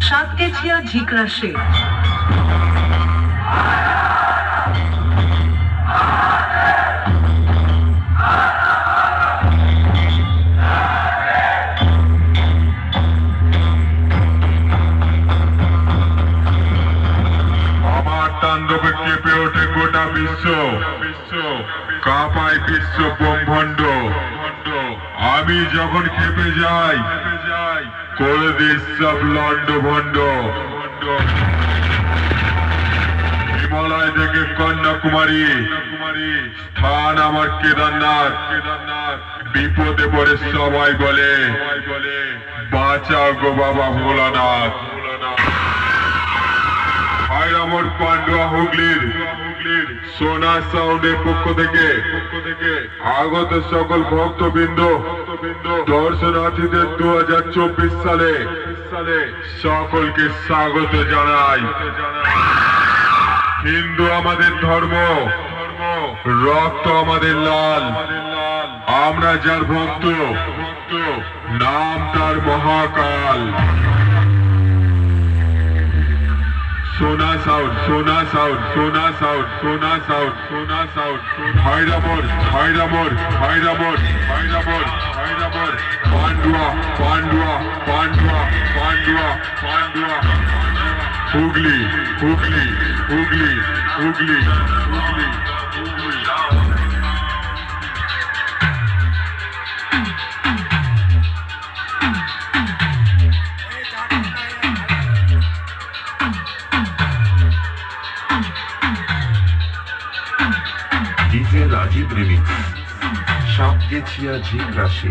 সাতকেছিয়া ঝিকরাশে। তাণ্ডবে কেঁপে ওঠে গোটা বিশ্ব, কাঁপায় বিশ্ব ব্রহ্মাণ্ড। আমি যখন খেপে যাই, করে দিস সব লন্ড ভন্ড। হিমালয় থেকে কন্যাকুমারী, স্থান আমার কেদারনাথ। বিপদে পড়ে সবাই বলে, বাঁচাও গো বাবা ভোলানাথ। আমার পান্ডুয়া হুগলির সোনা সাউন্ডের পক্ষ থেকে আগত সকল ভক্তবৃন্দ, দর্শনার্থীদের 2024 সালে সকলকে স্বাগত জানাই। হিন্দু আমাদের ধর্ম, রক্ত আমাদের লাল। আমরা যার ভক্ত, নাম তার মহাকাল। সোনা সাউথ, সোনা সাউথ, সোনা সাউথ, সোনা সাউথ, সোনা South. Hyderabad, Hyderabad, Hyderabad, Hyderabad, Hyderabad. Pandua, Pandua, Pandua, Pandua, Pandua. Hooghly, Hooghly, Hooghly, Hooghly, Hooghly, Hooghly. DJ Rajiv Remix, সাতকেছিয়া ঝিকরাশে।